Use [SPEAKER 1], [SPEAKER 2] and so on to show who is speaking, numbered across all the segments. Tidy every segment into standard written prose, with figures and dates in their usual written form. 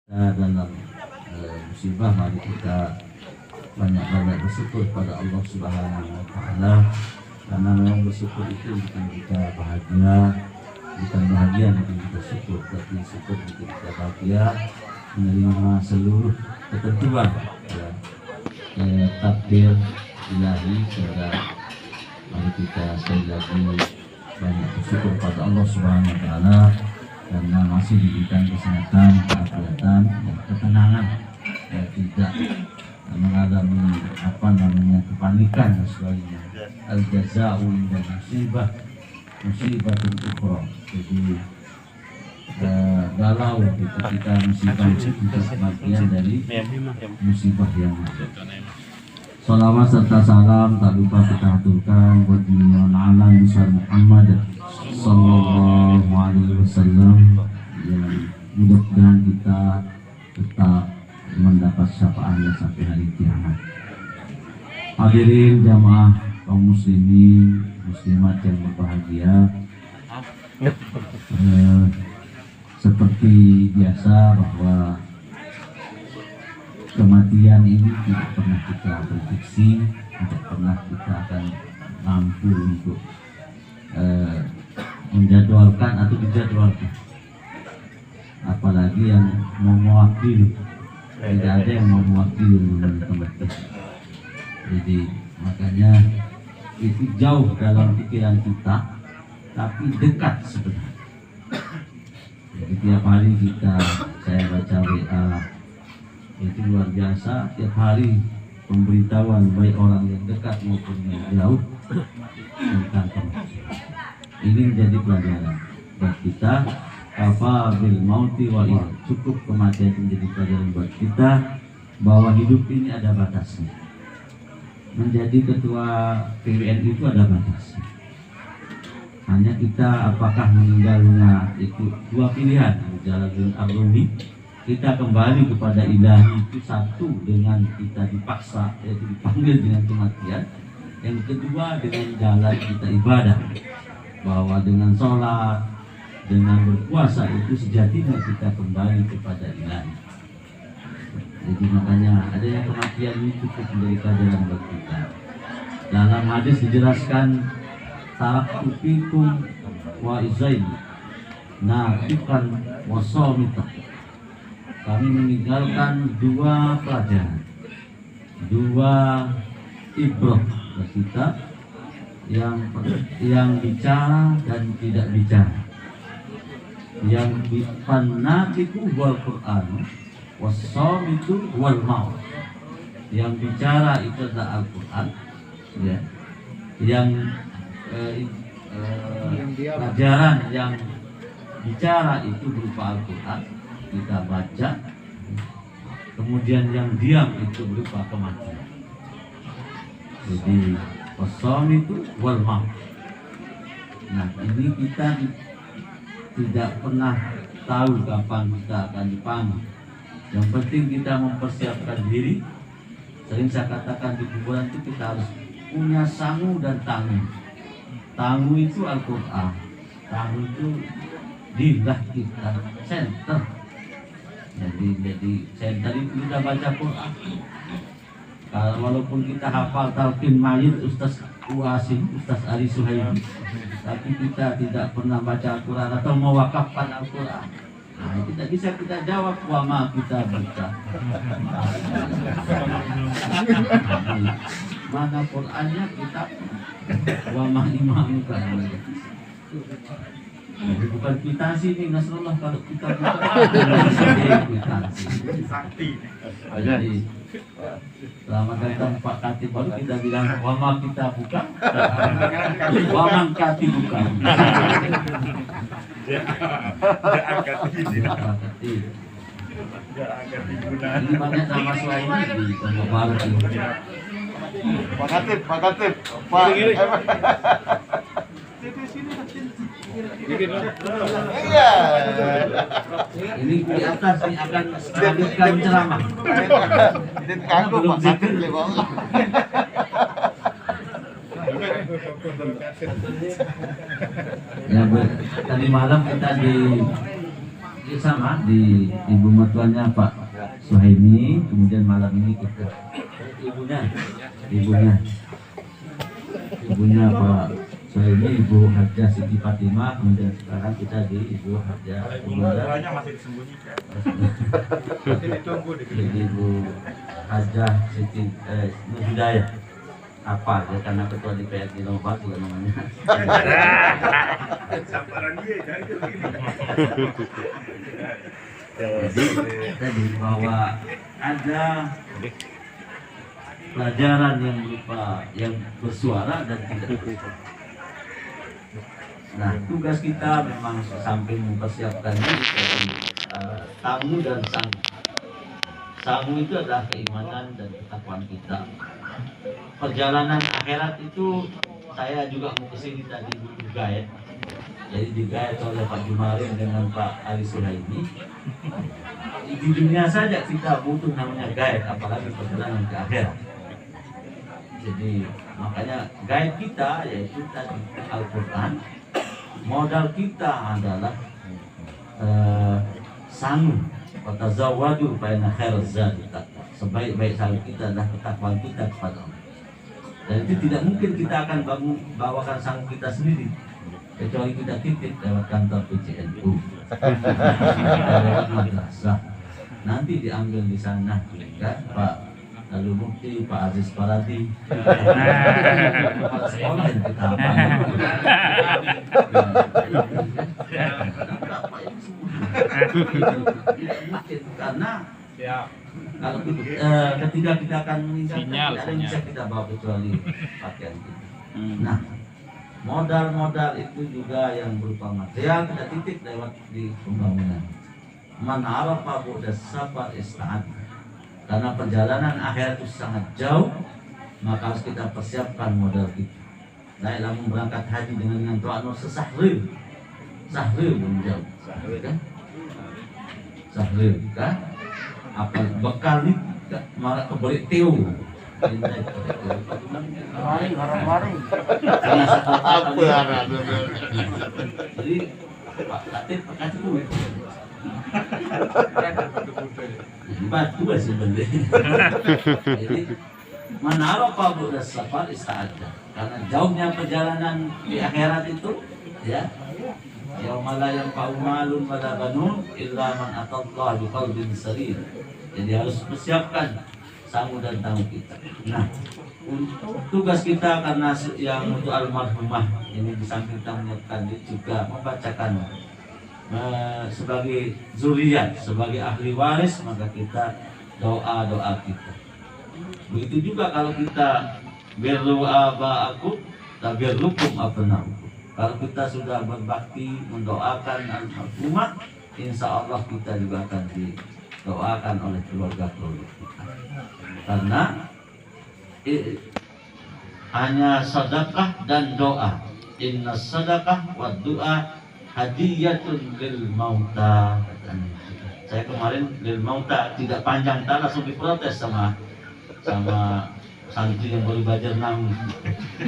[SPEAKER 1] dalam musibah, mari kita banyak-banyak bersyukur pada Allah Subhanahu wa Ta'ala, karena memang bersyukur itu bukan kita bahagia, bukan bahagia bikin kita syukur, tapi syukur bikin kita bahagia menerima seluruh ketentuan ya, takdir ilahi. Sehingga mari kita sekali lagi banyak bersyukur pada Allah Subhanahu wa Ta'ala karena masih diberikan kesehatan, keafiatan, dan ketenangan, ya, tidak mengalami kepanikan dan sebagainya. Al jaza'u inda musibah ukhra. Jadi galau ketika musibah itu bagian dari musibah yang lain. Salawat serta salam tak lupa kita aturkan buat junjungan alam besar Muhammad sallallahu alaihi wasallam, yang mudah-mudahan kita tetap mendapat syafaatnya sampai hari kiamat. Hadirin jamaah kaum muslimin muslimat yang berbahagia, seperti biasa bahwa kematian ini tidak pernah kita prediksi, tidak pernah kita akan mampu untuk menjadwalkan atau dijadwalkan, apalagi yang mau mewakili. Tidak ada yang mau mewakili mengenai kematian. Jadi makanya itu jauh dalam pikiran kita, tapi dekat sebenarnya. Jadi tiap hari saya baca WA, itu luar biasa. Tiap hari pemberitahuan baik orang yang dekat maupun yang jauh tentang kematian. Ini menjadi pelajaran buat kita. Kafa bil mauti wa il, cukup kematian menjadi pelajaran buat kita bahwa hidup ini ada batasnya. Menjadi ketua PWN itu ada batasnya. Hanya kita apakah meninggalnya itu dua pilihan, jalan arumi, kita kembali kepada ilahi itu satu dengan kita dipaksa, yaitu dipanggil dengan kematian. Yang kedua dengan jalan kita ibadah, bahwa dengan sholat, dengan berpuasa itu sejatinya kita kembali kepada ilahi. Jadi makanya adanya kematian ini cukup menjadi pelajaran buat kita. Dalam hadis dijelaskan, taraktu fikum wa izaini nafikan wa somita. Kami meninggalkan dua pelajaran, dua ibrah buat kita, yang bicara dan tidak bicara, yang fanatiku wal Quran wasomitu wal maut. Yang bicara itu adalah Al-Quran, ya. Yang pelajaran yang bicara itu berupa Al-Quran, kita baca. Kemudian yang diam itu berupa kematian. Jadi wasomitu wal maut. Nah, ini kita tidak pernah tahu kapan kita akan dipanggil. Yang penting kita mempersiapkan diri. Sering saya katakan di kuburan itu kita harus punya sangu dan tangu. Tangu itu Al-Quran, tangu itu dilah kita, center. Jadi center itu kita baca Quran. Walaupun kita hafal talqin mayit Ustaz Uasim, Ustaz Ari Suhaimi, tapi kita tidak pernah baca Al-Quran atau mewakafkan Al-Quran. Nah, tidak bisa kita jawab wama kita baca. Mana Qurannya kita wama imamuka. Jadi bukan kwitansi ini Nasrullah, kalau kita bukan kwitansi. Jadi selama datang Pak Katib baru kita bilang wama kita bukan, wamang katib bukan. Ini banyak nama selain di Pembaru.
[SPEAKER 2] Pak Katib, Pak. Iya.
[SPEAKER 1] Ini di atas ini akan melanjutkan ceramah.
[SPEAKER 2] Dit kagum Pak Katib le bang.
[SPEAKER 1] Ya, tadi malam kita sama di ibu mertuanya Pak Suhaimi, kemudian malam ini kita ibunya Pak Suhaimi, Ibu Hajah Siti Fatimah, kemudian sekarang kita di Ibu Hajah
[SPEAKER 3] Suaranya masih disembunyikan. Masih ditunggu di
[SPEAKER 1] jadi Ibu Hajah Siti Nur Hidayah. Apa ya, karena ketua DPR di Lombok juga namanya.
[SPEAKER 3] Samparan dia kan.
[SPEAKER 1] Jadi tadi bahwa ada pelajaran yang berupa yang bersuara dan tidak bersuara. Nah, tugas kita memang samping mempersiapkan diri, tamu dan sangu. Sangu itu adalah keimanan dan ketakwaan kita. Perjalanan akhirat itu saya juga mau kesini tadi butuh guide. Jadi digait oleh Pak Jumarin dengan Pak Ali Suhaimi. Di dunia saja kita butuh namanya guide, apalagi perjalanan ke akhirat. Jadi makanya guide kita yaitu tadi Al-Quran. Modal kita adalah sangu. Fatazawwadu fa inna khairaz zadi taqwa. Sebaik-baik sangu kita adalah ketakwaan kita kepada Allah. Dan itu tidak mungkin kita akan bawakan sangu kita sendiri, kecuali kita titip lewat kantor PCNU, lewat madrasah. Nanti diambil di sana, kan Pak Lalu Mufti, Pak Aziz Paradi, kepala sekolah yang kita apa? Karena kalau ketika kita akan meninggalkan, tidak ada yang bisa kita bawa kecuali pakaian kita. Nah, modal-modal itu juga yang berupa material kita titip lewat di pembangunan. Man arafa bu'da safar ista'ad. Karena perjalanan akhirat itu sangat jauh, maka harus kita persiapkan modal kita. Baiklah berangkat haji dengan doa sesahril, sahril menjauh, kan? Sahril, kan? Apa bekal ni malah kebalik teo.
[SPEAKER 2] Maring. Apa arah?
[SPEAKER 1] Jadi Pak Latif pakai itu. Batu sebenarnya. Jadi mana apa budak safar ista'adha. Karena jauhnya perjalanan di akhirat itu, ya. Yaumala yang malun wala banun illa man atallaha biqalbin salim. Jadi harus persiapkan sangu dan tamu kita. Nah, untuk tugas kita karena yang untuk almarhumah ini di samping kita menyiapkan juga membacakan sebagai zuriat, sebagai ahli waris, maka kita doa kita. Begitu juga kalau kita birru aba'akum la birrukum abna'ukum. Kalau kita sudah berbakti mendoakan almarhumah, insya Allah kita juga akan didoakan oleh keluarga-keluarga kita. Karena hanya sedekah dan doa. Inna sedekah wa doa hadiyatun lil mauta. Saya kemarin lil mauta tidak panjang, tak langsung diprotes sama santri yang baru belajar nam.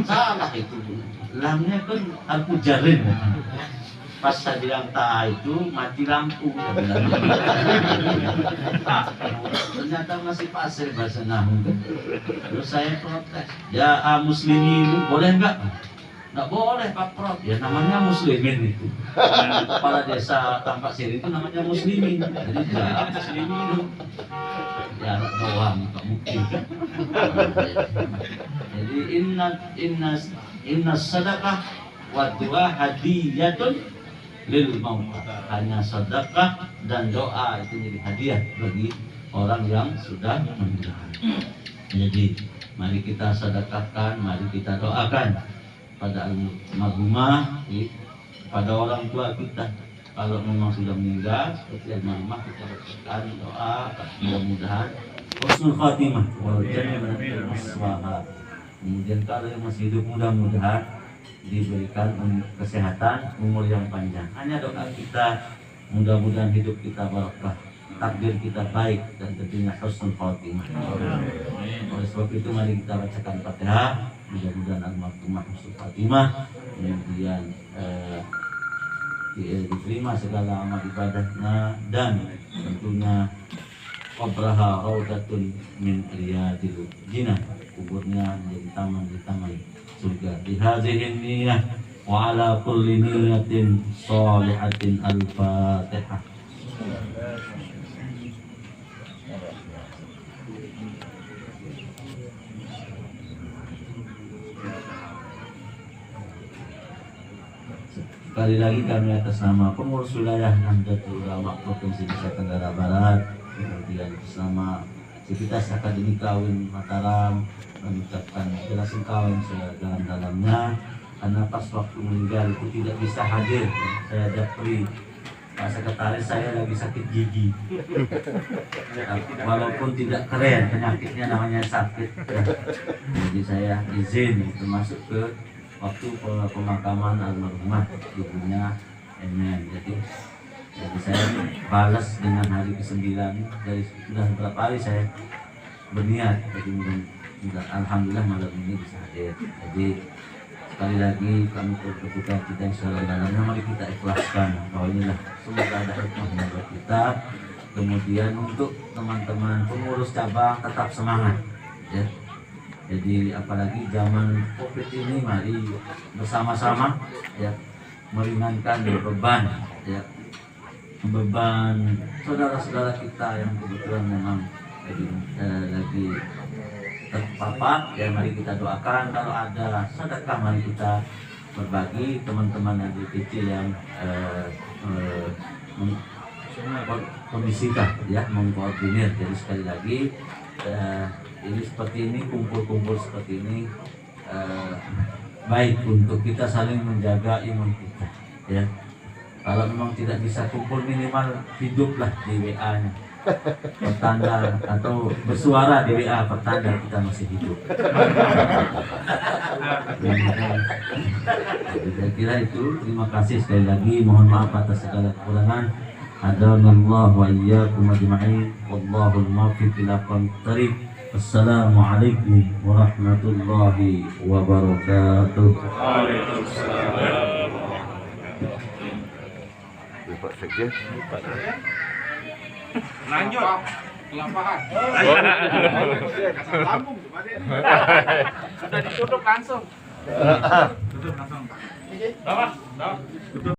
[SPEAKER 1] Salah itu. Lamnya kan aku jarin. Pas saya bilang ta itu mati lampu. Ternyata masih pasir bahasa nahu. Terus saya protes. Ya muslimin boleh enggak? Nggak boleh Pak Prof, ya namanya muslimin itu. Kepala desa Tampak Siri itu namanya muslimin. Jadi ya muslimin. Ya doang Pak Mukti. Jadi inna sedekah wa doa hadiyatun lil maut. Hanya sedekah dan doa itu jadi hadiah bagi orang yang sudah meninggal. Jadi mari kita sedekahkan, mari kita doakan pada almarhumah, pada orang tua kita. Kalau memang sudah meninggal seperti almarhumah, kita lakukan doa mudah-mudahan husnul khatimah wal jannah. Kemudian kalau yang masih hidup mudah-mudahan diberikan kesehatan, umur yang panjang. Hanya doa kita mudah-mudahan hidup kita barakah, takdir kita baik, dan tentunya husnul khatimah. Oleh sebab itu mari kita bacakan Fatihah. Mudah-mudahan almarhumah husnul khatimah, kemudian diterima segala amal ibadahnya, dan tentunya qabraha raudatun min riyadil jinan, kuburnya menjadi taman di taman surga. Di hadhihi niyyah wa ala kulli niyyatin shalihatin. Al-Fatihah. Sekali lagi kami atas nama pengurus wilayah Nahdlatul Ulama Provinsi Nusa Tenggara Barat, kemudian bersama Sivitas Akademika UIN Mataram, mengucapkan bela sungkawa yang sedalam-dalamnya karena pas waktu meninggal itu tidak bisa hadir. Saya Japri, Pak Sekretaris, saya lagi sakit gigi. Walaupun tidak keren, penyakitnya namanya sakit. Jadi saya izin termasuk ke waktu pemakaman almarhumah ibunya Emen. Jadi saya balas dengan hari ke-9 dari sudah beberapa hari saya berniat. Jadi mudah alhamdulillah malam ini bisa hadir. Jadi sekali lagi kami berduka cita yang sedalam-dalamnya, mari kita ikhlaskan bahwa inilah semoga ada hikmahnya buat kita. Kemudian untuk teman-teman pengurus cabang tetap semangat ya. Jadi apalagi zaman Covid ini, mari bersama-sama ya meringankan beban ya, beban saudara-saudara kita yang kebetulan memang lagi terpapar ya. Mari kita doakan, kalau ada sedekah mari kita berbagi, teman-teman yang kecil yang kondisikan ya, mengkoordinir. Jadi sekali lagi ini seperti ini, kumpul-kumpul seperti ini baik untuk kita saling menjaga imun kita ya. Kalau memang tidak bisa kumpul, minimal hiduplah di WA-nya, pertanda atau bersuara di WA, pertanda kita masih hidup. Jadi saya kira itu. Terima kasih sekali lagi, mohon maaf atas segala kekurangan. Hadanallahu wa iyyakum ajma'in, wallahul muwaffiq ila aqwamit thoriq. Assalamualaikum warahmatullahi wabarakatuh.
[SPEAKER 3] Waalaikumsalam.
[SPEAKER 2] Pak Sekjen.
[SPEAKER 3] Lanjut. Kelapahan. Lambung sudah ditutup langsung. Tutup langsung. Tutup.